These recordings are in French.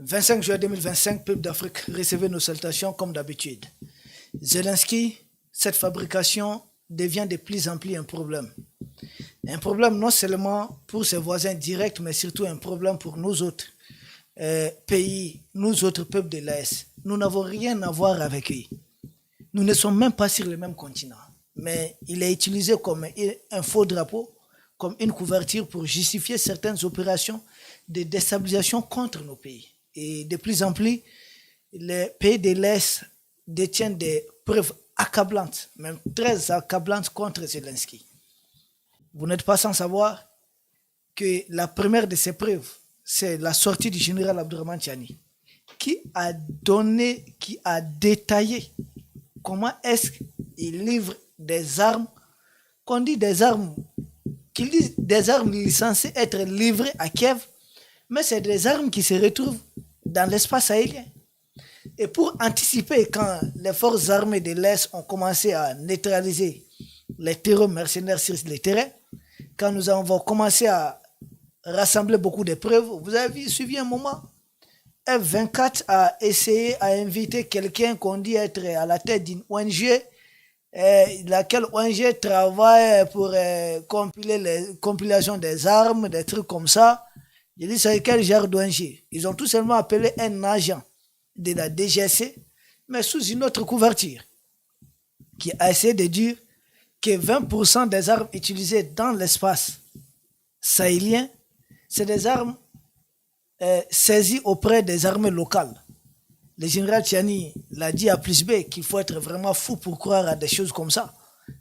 25 juin 2025, peuple d'Afrique, recevez nos salutations comme d'habitude. Zelensky, cette fabrication devient de plus en plus un problème. Un problème non seulement pour ses voisins directs, mais surtout un problème pour nous autres pays, nous autres peuples de l'Est. Nous n'avons rien à voir avec eux. Nous ne sommes même pas sur le même continent. Mais il est utilisé comme un faux drapeau, comme une couverture pour justifier certaines opérations de déstabilisation contre nos pays. Et de plus en plus, les pays de l'Est détiennent des preuves accablantes, même très accablantes contre Zelensky. Vous n'êtes pas sans savoir que la première de ces preuves, c'est la sortie du général Abdourahmane Tiani, qui a détaillé comment est-ce qu'il livre des armes, qu'on dit des armes, qu'il dit des armes licenciées être livrées à Kiev, mais c'est des armes qui se retrouvent dans l'espace aérien. Et pour anticiper, quand les forces armées de l'Est ont commencé à neutraliser les terreurs mercenaires sur les terrains, quand nous avons commencé à rassembler beaucoup de preuves, vous avez suivi un moment, F-24 a essayé à inviter quelqu'un qu'on dit être à la tête d'une ONG, laquelle ONG travaille pour compiler les compilations des armes, des trucs comme ça. Je dis, c'est quel genre d'ONG? Ils ont tout simplement appelé un agent de la DGC, mais sous une autre couverture, qui a essayé de dire que 20% des armes utilisées dans l'espace sahélien, c'est des armes saisies auprès des armées locales. Le général Tiani l'a dit à plus B qu'il faut être vraiment fou pour croire à des choses comme ça,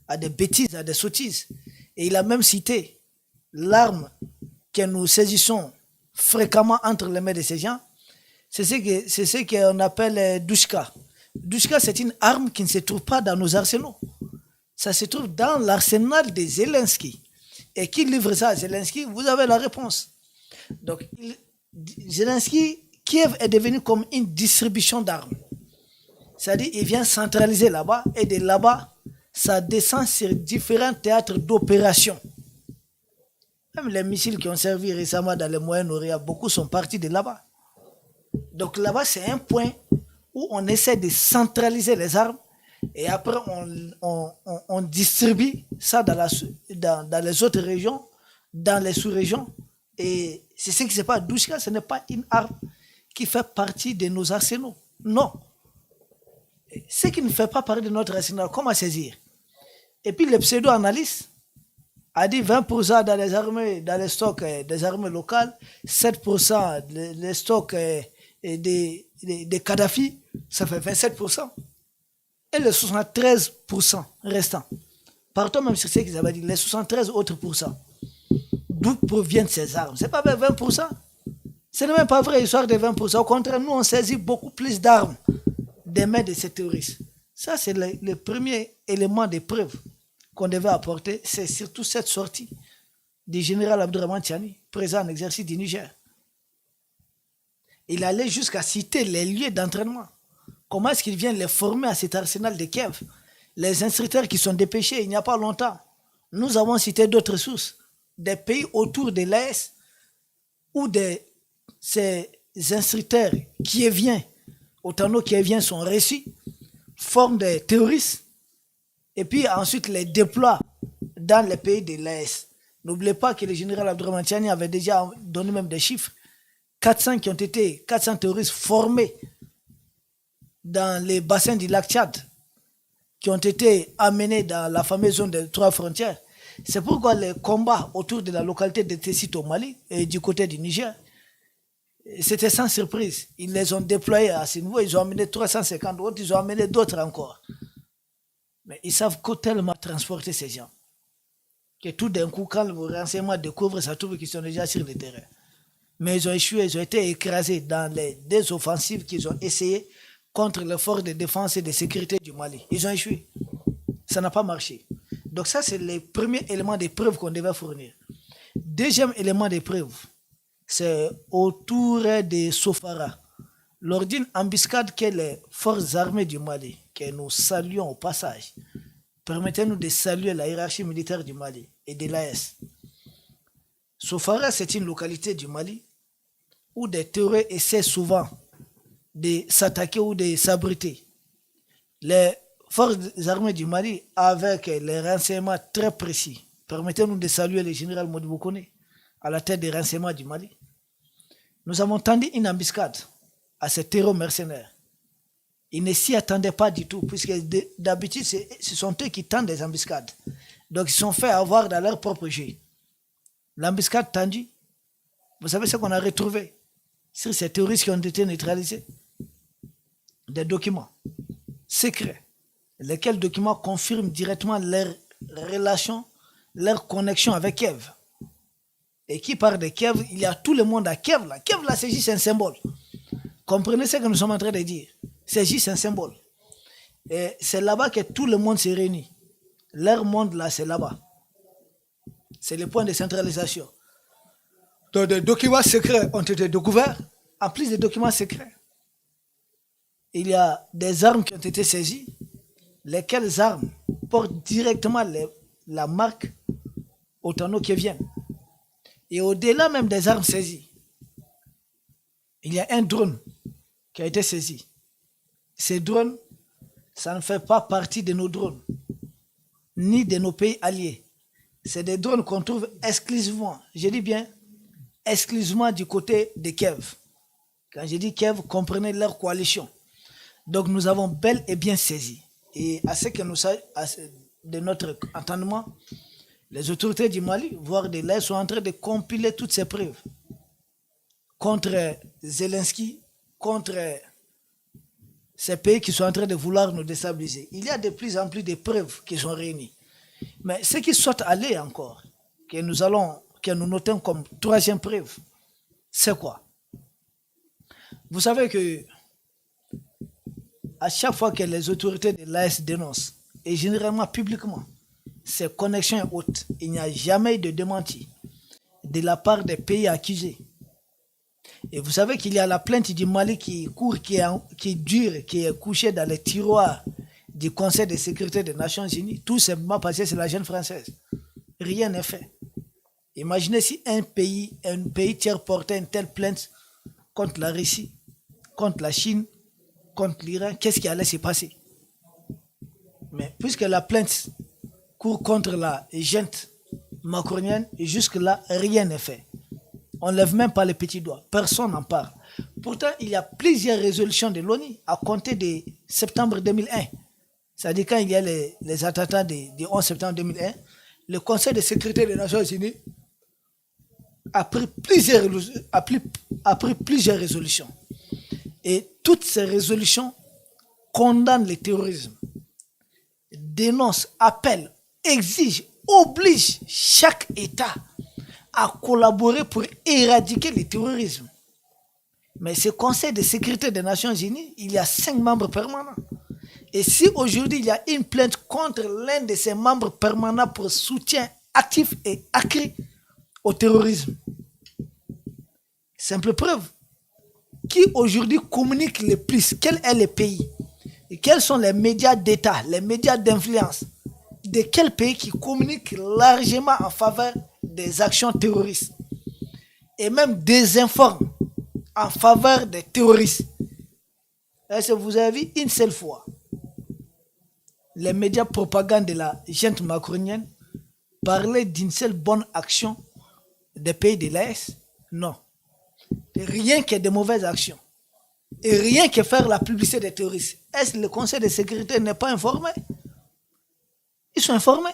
à des bêtises, à des sottises. Et il a même cité l'arme que nous saisissons fréquemment entre les mains de ces gens, c'est ce qu'on appelle douchka. Douchka, c'est une arme qui ne se trouve pas dans nos arsenaux. Ça se trouve dans l'arsenal de Zelensky. Et qui livre ça à Zelensky? Vous avez la réponse. Donc, Zelensky, Kiev est devenu comme une distribution d'armes. C'est-à-dire qu'il vient centraliser là-bas, et de là-bas, ça descend sur différents théâtres d'opération. Même les missiles qui ont servi récemment dans le Moyen-Orient, beaucoup sont partis de là-bas. Donc là-bas, c'est un point où on essaie de centraliser les armes et après on distribue ça dans les autres régions, dans les sous-régions. Et c'est ce qui se passe. Douchka, ce n'est pas une arme qui fait partie de nos arsenaux. Non. Ce qui ne fait pas partie de notre arsenal, comment saisir? Et puis les pseudo-analystes a dit 20% dans les armées, dans les stocks des armées locales, 7% les stocks des Kadhafi, ça fait 27%. Et les 73% restants. Partons même sur ce qu'ils avaient dit, les 73 autres pourcents. D'où proviennent ces armes? C'est pas 20%. Ce n'est même pas vrai, histoire de 20%. Au contraire, nous, on saisit beaucoup plus d'armes des mains de ces terroristes. Ça, c'est le premier élément de preuve qu'on devait apporter, c'est surtout cette sortie du général Abdourahmane Tiani, présent en exercice du Niger. Il allait jusqu'à citer les lieux d'entraînement. Comment est-ce qu'il vient les former à cet arsenal de Kiev? Les instructeurs qui sont dépêchés il n'y a pas longtemps. Nous avons cité d'autres sources, des pays autour de l'Est, où ces instructeurs kieviens, autant kieviens sont reçus, forment des terroristes, et puis ensuite les déploient dans les pays de l'Est. N'oubliez pas que le général Abdourahmane Tiani avait déjà donné même des chiffres. 400 terroristes formés dans les bassins du lac Tchad, qui ont été amenés dans la fameuse zone des 3 frontières. C'est pourquoi les combats autour de la localité de Tessit au Mali et du côté du Niger, c'était sans surprise. Ils les ont déployés à ce niveau, ils ont amené 350 autres, ils ont amené d'autres encore. Mais ils savent tellement transporter ces gens que tout d'un coup, quand le renseignement découvre, ça trouve qu'ils sont déjà sur le terrain. Mais ils ont échoué, ils ont été écrasés dans les deux offensives qu'ils ont essayées contre les forces de défense et de sécurité du Mali. Ils ont échoué. Ça n'a pas marché. Donc ça, c'est le premier élément de preuve qu'on devait fournir. Deuxième élément de preuve, c'est autour de Sofara. Lors d'une embuscade que les forces armées du Mali, que nous saluons au passage, permettez-nous de saluer la hiérarchie militaire du Mali et de l'AS. Sofara, c'est une localité du Mali où des terroristes essaient souvent de s'attaquer ou de s'abriter. Les forces armées du Mali, avec les renseignements très précis, permettez-nous de saluer le général Modibo Kone, à la tête des renseignements du Mali. Nous avons tendu une embuscade à ces terroristes mercenaires. Ils ne s'y attendaient pas du tout, puisque d'habitude, ce sont eux qui tendent des embuscades. Donc, ils sont fait avoir dans leur propre jeu. L'embuscade tendue, vous savez ce qu'on a retrouvé sur ces terroristes qui ont été neutralisés? Des documents secrets, lesquels documents confirment directement leur relation, leur connexion avec Kiev. Et qui parle de Kiev, il y a tout le monde à Kiev. Là. Kiev, là, c'est juste un symbole. Comprenez ce que nous sommes en train de dire. C'est juste un symbole. Et c'est là-bas que tout le monde se réunit. Leur monde, là, c'est là-bas. C'est le point de centralisation. Donc, des documents secrets ont été découverts. En plus des documents secrets, il y a des armes qui ont été saisies. Lesquelles armes portent directement la marque au tonneau qui viennent. Et au-delà même des armes saisies, il y a un drone qui a été saisi. Ces drones, ça ne fait pas partie de nos drones, ni de nos pays alliés. C'est des drones qu'on trouve exclusivement, je dis bien, exclusivement du côté de Kiev. Quand je dis Kiev, comprenez leur coalition. Donc nous avons bel et bien saisi. Et à ce que nous savons, de notre entendement, les autorités du Mali, voire de l'Est, sont en train de compiler toutes ces preuves contre Zelensky, contre ces pays qui sont en train de vouloir nous déstabiliser. Il y a de plus en plus de preuves qui sont réunies. Mais ce qui soit allé encore, que nous notons comme troisième preuve, c'est quoi? Vous savez que à chaque fois que les autorités de l'AS dénoncent, et généralement publiquement, ces connexions hautes, il n'y a jamais de démenti de la part des pays accusés. Et vous savez qu'il y a la plainte du Mali qui court, qui dure, qui est couchée dans les tiroirs du Conseil de sécurité des Nations Unies. Tout simplement parce que c'est la jeune française. Rien n'est fait. Imaginez si un pays tiers portait une telle plainte contre la Russie, contre la Chine, contre l'Iran, qu'est-ce qui allait se passer? Mais puisque la plainte court contre la junte macronienne, et jusque-là, rien n'est fait. On ne lève même pas les petits doigts. Personne n'en parle. Pourtant, il y a plusieurs résolutions de l'ONU à compter de septembre 2001. C'est-à-dire quand il y a les attentats du 11 septembre 2001, le Conseil de sécurité des Nations Unies a pris plusieurs résolutions. Et toutes ces résolutions condamnent le terrorisme, dénoncent, appellent, exigent, obligent chaque État à collaborer pour éradiquer le terrorisme. Mais ce Conseil de sécurité des Nations Unies, il y a 5 membres permanents. Et si aujourd'hui il y a une plainte contre l'un de ces membres permanents pour soutien actif et accru au terrorisme, simple preuve, qui aujourd'hui communique le plus? Quel est le pays? Et quels sont les médias d'État, les médias d'influence? De quel pays qui communique largement en faveur des actions terroristes et même désinforme en faveur des terroristes? Est-ce que vous avez vu une seule fois les médias propagande de la junte macronienne parler d'une seule bonne action des pays de l'Est? Non. Rien que de mauvaises actions. Et rien que faire la publicité des terroristes. Est-ce que le Conseil de sécurité n'est pas informé? Ils sont informés.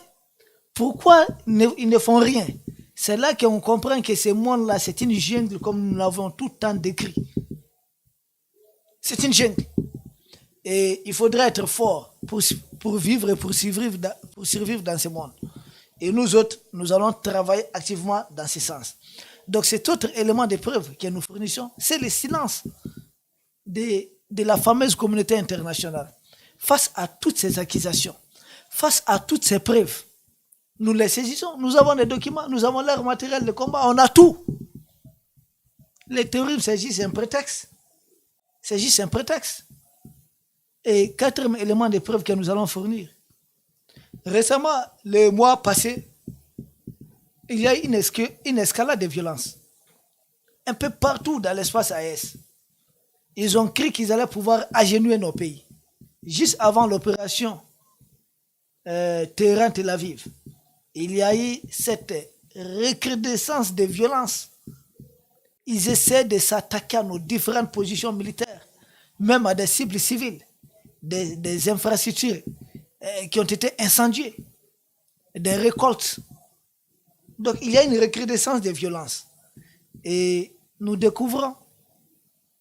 Pourquoi ils ne font rien? C'est là qu'on comprend que ce monde-là, c'est une jungle comme nous l'avons tout le temps décrit. C'est une jungle. Et il faudrait être fort pour vivre et pour survivre dans ce monde. Et nous autres, nous allons travailler activement dans ce sens. Donc cet autre élément de preuve que nous fournissons, c'est le silence de la fameuse communauté internationale. Face à toutes ces accusations, face à toutes ces preuves, nous les saisissons. Nous avons des documents, nous avons leur matériel de combat, on a tout. Le terrorisme, c'est juste un prétexte. C'est juste un prétexte. Et quatrième élément de preuve que nous allons fournir. Récemment, le mois passé, il y a une escalade de violence un peu partout dans l'espace AES. Ils ont cru qu'ils allaient pouvoir agenouiller nos pays. Juste avant l'opération Téhéran-Tel Aviv, il y a eu cette recrudescence de violence. Ils essaient de s'attaquer à nos différentes positions militaires, même à des cibles civiles, des infrastructures qui ont été incendiées, des récoltes. Donc il y a une recrudescence de violence. Et nous découvrons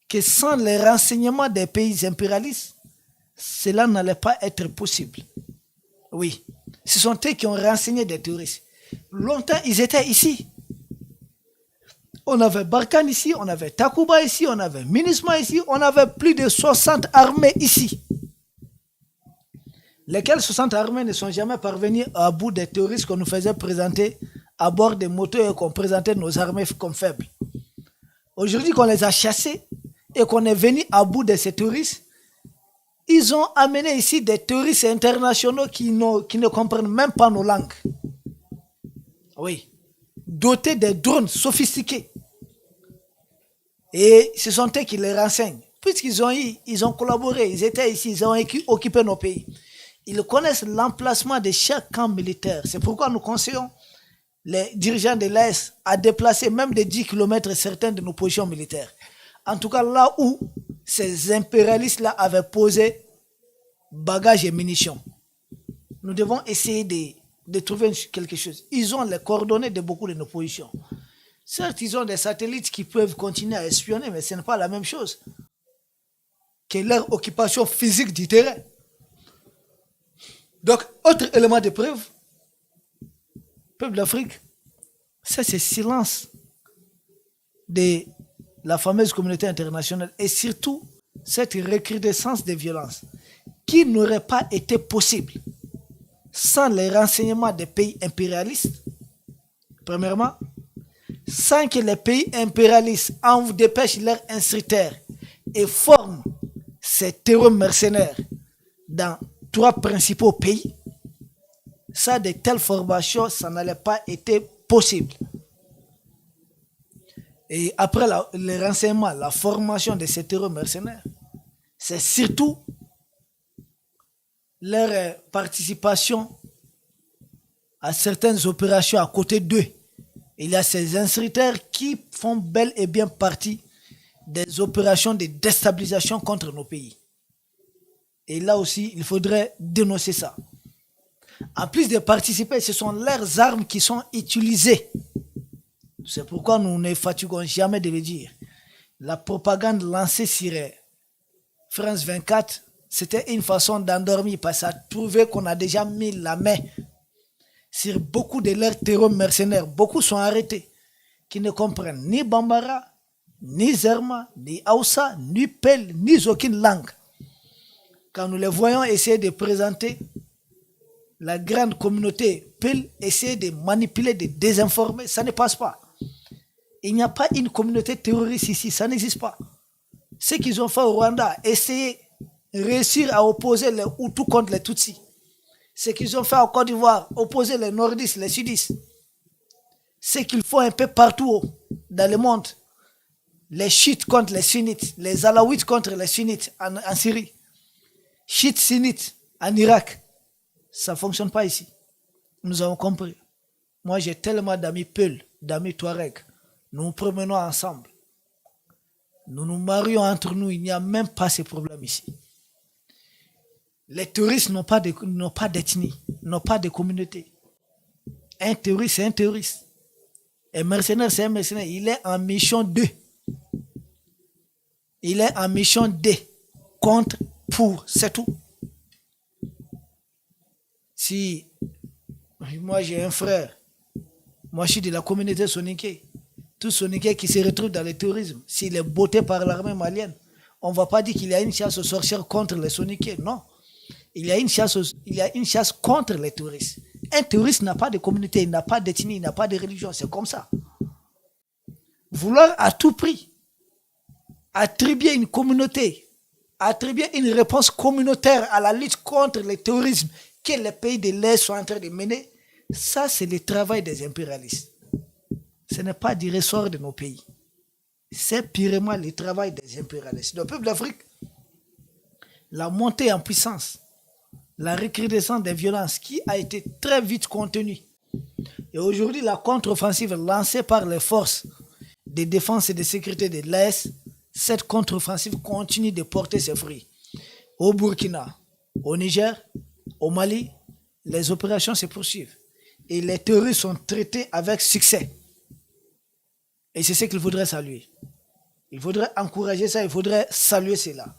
que sans les renseignements des pays impérialistes, cela n'allait pas être possible. Oui, ce sont eux qui ont renseigné des terroristes. Longtemps, ils étaient ici. On avait Barkhane ici, on avait Takuba ici, on avait MINUSMA ici, on avait plus de 60 armées ici. Lesquelles 60 armées ne sont jamais parvenues à bout des terroristes qu'on nous faisait présenter à bord des motos et qu'on présentait nos armées comme faibles. Aujourd'hui qu'on les a chassés et qu'on est venu à bout de ces terroristes, ils ont amené ici des terroristes internationaux qui ne comprennent même pas nos langues. Oui. Dotés de drones sophistiqués. Et ce sont eux qui les renseignent. Puisqu'ils ont collaboré, ils étaient ici, ils ont occupé nos pays. Ils connaissent l'emplacement de chaque camp militaire. C'est pourquoi nous conseillons les dirigeants de l'AES à déplacer même de 10 km certaines de nos positions militaires. En tout cas, là où ces impérialistes-là avaient posé bagages et munitions. Nous devons essayer de trouver quelque chose. Ils ont les coordonnées de beaucoup de nos positions. Certes, ils ont des satellites qui peuvent continuer à espionner, mais ce n'est pas la même chose que leur occupation physique du terrain. Donc, autre élément de preuve, peuple d'Afrique, c'est ce silence de la fameuse communauté internationale et surtout cette recrudescence des violences qui n'aurait pas été possible sans les renseignements des pays impérialistes, premièrement, sans que les pays impérialistes envoient dépêchent leurs instructeurs et forment ces terreurs mercenaires dans 3 principaux pays, ça, de telles formations, ça n'allait pas être possible. Et après le renseignement, la formation de ces terreurs mercenaires, c'est surtout leur participation à certaines opérations à côté d'eux. Il y a ces instructeurs qui font bel et bien partie des opérations de déstabilisation contre nos pays. Et là aussi, il faudrait dénoncer ça. En plus de participer, ce sont leurs armes qui sont utilisées. C'est pourquoi nous ne fatiguons jamais de le dire. La propagande lancée sur France 24, c'était une façon d'endormir parce que ça trouvait qu'on a déjà mis la main sur beaucoup de leurs terreurs mercenaires. Beaucoup sont arrêtés, qui ne comprennent ni Bambara, ni Zerma, ni Hausa, ni Pel, ni aucune langue. Quand nous les voyons essayer de présenter la grande communauté Pel, essayer de manipuler, de désinformer, ça ne passe pas. Il n'y a pas une communauté terroriste ici, ça n'existe pas. Ce qu'ils ont fait au Rwanda, essayer, réussir à opposer les Hutus contre les Tutsis. Ce qu'ils ont fait en Côte d'Ivoire, opposer les nordistes, les sudistes. Ce qu'ils font un peu partout dans le monde. Les chiites contre les sunnites, les alaouites contre les sunnites en Syrie. Chiites sunnites en Irak. Ça ne fonctionne pas ici. Nous avons compris. Moi, j'ai tellement d'amis Peul, d'amis Touareg. Nous nous promenons ensemble. Nous nous marions entre nous. Il n'y a même pas ce problème ici. Les terroristes n'ont pas d'ethnie, n'ont pas de communauté. Un terroriste, c'est un terroriste. Un mercenaire, c'est un mercenaire. Il est en mission 2. Il est en mission 2. Contre, pour, c'est tout. Si moi j'ai un frère, moi je suis de la communauté soninké, tout soninké qui se retrouve dans le terrorisme, s'il est botté par l'armée malienne, on ne va pas dire qu'il y a une chasse aux sorcières contre les soninké, non. Il y a une chasse contre les terroristes. Un terroriste n'a pas de communauté, il n'a pas d'ethnie, il n'a pas de religion, c'est comme ça. Vouloir à tout prix attribuer une communauté, attribuer une réponse communautaire à la lutte contre le terrorisme que les pays de l'Est sont en train de mener, ça c'est le travail des impérialistes. Ce n'est pas du ressort de nos pays. c'est purement le travail des impérialistes. Le peuple d'Afrique, la montée en puissance, la recrudescence des violences qui a été très vite contenue. Et aujourd'hui, la contre-offensive lancée par les forces de défense et de sécurité de l'AES, cette contre-offensive continue de porter ses fruits. Au Burkina, au Niger, au Mali, les opérations se poursuivent. Et les terroristes sont traités avec succès. Et c'est ce qu'il faudrait saluer. Il faudrait encourager ça, il faudrait saluer cela.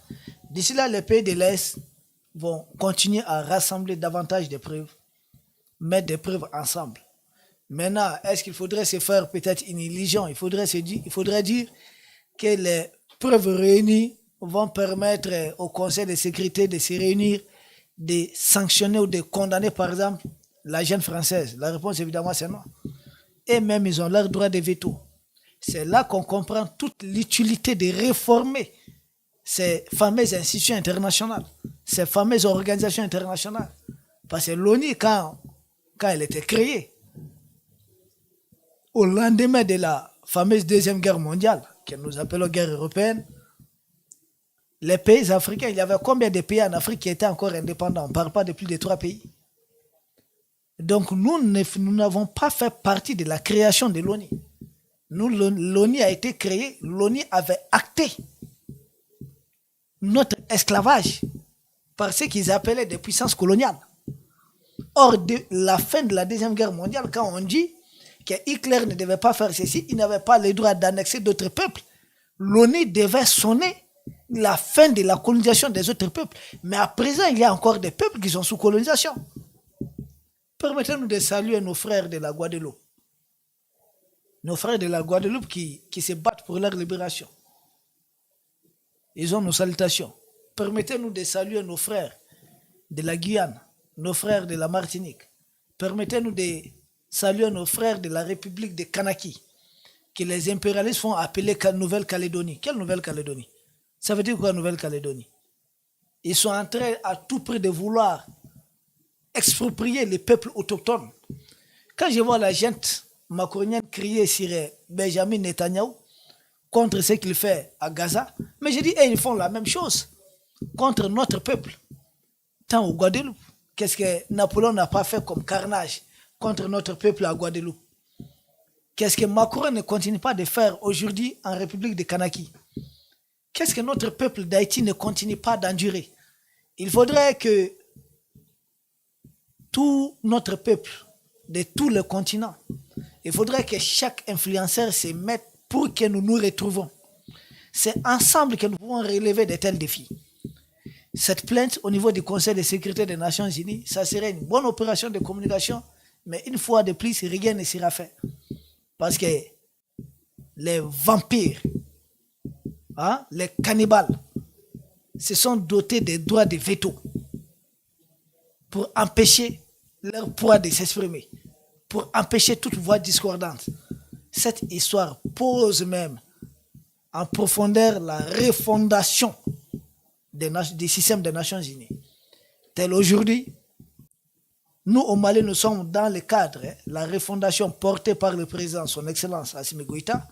D'ici là, les pays de l'Est vont continuer à rassembler davantage de preuves, mettre des preuves ensemble. Maintenant, est-ce qu'il faudrait se faire peut-être une illusion? Il faudrait dire que les preuves réunies vont permettre au Conseil de sécurité de se réunir, de sanctionner ou de condamner, par exemple, la jeune française. La réponse, évidemment, c'est non. Et même, ils ont leur droit de veto. C'est là qu'on comprend toute l'utilité de réformer ces fameuses institutions internationales, ces fameuses organisations internationales. Parce que l'ONU, quand elle était créée, au lendemain de la fameuse Deuxième Guerre mondiale, que nous appelons guerre européenne, les pays africains, il y avait combien de pays en Afrique qui étaient encore indépendants? On ne parle pas de plus de 3 pays. Donc nous n'avons pas fait partie de la création de l'ONU. L'ONU a été créée, l'ONU avait acté notre esclavage par ce qu'ils appelaient des puissances coloniales. Or, de la fin de la Deuxième Guerre mondiale, quand on dit que Hitler ne devait pas faire ceci, il n'avait pas le droit d'annexer d'autres peuples, l'ONU devait sonner la fin de la colonisation des autres peuples. Mais à présent, il y a encore des peuples qui sont sous colonisation. Permettez-nous de saluer nos frères de la Guadeloupe. Nos frères de la Guadeloupe qui se battent pour leur libération. Ils ont nos salutations. Permettez-nous de saluer nos frères de la Guyane, nos frères de la Martinique. Permettez-nous de saluer nos frères de la République de Kanaki, que les impérialistes font appeler Nouvelle-Calédonie. Quelle Nouvelle-Calédonie? Ça veut dire quoi, Nouvelle-Calédonie? Ils sont en train à tout prix de vouloir exproprier les peuples autochtones. Quand je vois la gente macronienne crier sur Benjamin Netanyahu contre ce qu'il fait à Gaza, mais je dis, ils font la même chose contre notre peuple. Tant au Guadeloupe, qu'est-ce que Napoléon n'a pas fait comme carnage contre notre peuple à Guadeloupe? Qu'est-ce que Macron ne continue pas de faire aujourd'hui en République de Kanaki? Qu'est-ce que notre peuple d'Haïti ne continue pas d'endurer? Il faudrait que tout notre peuple, de tous les continents, il faudrait que chaque influenceur se mette pour que nous nous retrouvons. C'est ensemble que nous pouvons relever de tels défis. Cette plainte au niveau du Conseil de sécurité des Nations Unies, ça serait une bonne opération de communication, mais une fois de plus, rien ne sera fait. Parce que les vampires, les cannibales, se sont dotés des droits de veto pour empêcher leur poids de s'exprimer, pour empêcher toute voix discordante. Cette histoire pose même en profondeur la refondation des systèmes des Nations Unies. Tel aujourd'hui, nous au Mali, nous sommes dans le cadre de la refondation portée par le président, son Excellence Assimi Goïta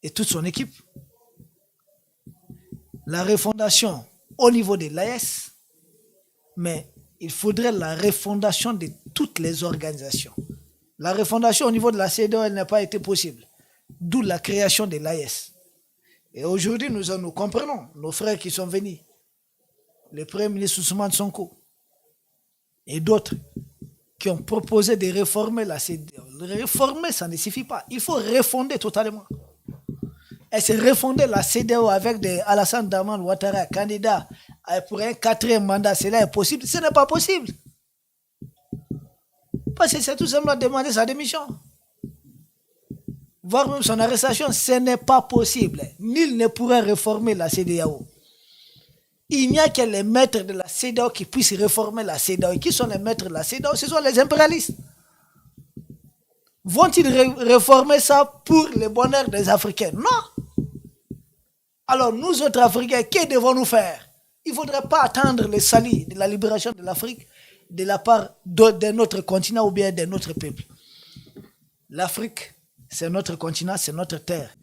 et toute son équipe. La refondation au niveau de l'AES, mais il faudrait la refondation de toutes les organisations. La refondation au niveau de la CEDEAO, elle n'a pas été possible. D'où la création de l'AES. Et aujourd'hui, nous comprenons, nos frères qui sont venus, le Premier ministre Ousmane Sonko et d'autres qui ont proposé de réformer la CEDEAO. Réformer, ça ne suffit pas. Il faut refonder totalement. Et c'est refonder la CEDEAO avec des Alassane Dramane Ouattara, candidat pour un 4e mandat. Cela est possible. Ce n'est pas possible. Parce que c'est tout simplement demander sa démission. Voire même son arrestation, ce n'est pas possible. Nul ne pourrait réformer la CEDEAO. Il n'y a que les maîtres de la CEDEAO qui puissent réformer la CEDEAO. Et qui sont les maîtres de la CEDEAO? Ce sont les impérialistes. Vont-ils réformer ça pour le bonheur des Africains? Non. Alors nous autres Africains, que devons-nous faire? Il ne faudrait pas attendre le salut de la libération de l'Afrique de la part de notre continent ou bien de notre peuple. L'Afrique, c'est notre continent, c'est notre terre.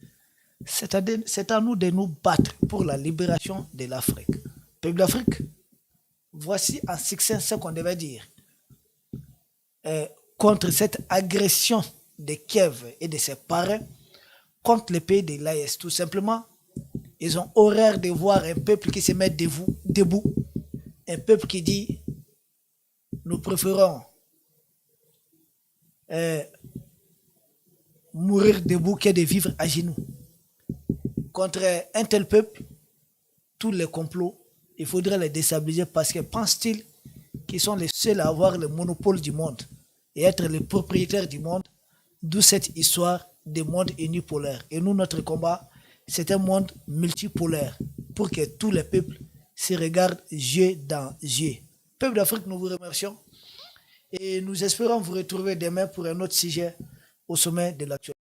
C'est à nous de nous battre pour la libération de l'Afrique. Peuple d'Afrique, voici en succès ce qu'on devait dire contre cette agression de Kiev et de ses parrains contre le pays de l'AES. Tout simplement, ils ont horreur de voir un peuple qui se met debout, un peuple qui dit nous préférons euh, mourir debout que de vivre à genoux. Contre un tel peuple, tous les complots, il faudrait les déstabiliser parce que pensent-ils qu'ils sont les seuls à avoir le monopole du monde et être les propriétaires du monde, d'où cette histoire de monde unipolaire. Et nous, notre combat, c'est un monde multipolaire pour que tous les peuples se regardent yeux dans yeux. Peuple d'Afrique, nous vous remercions et nous espérons vous retrouver demain pour un autre sujet au sommet de l'actualité.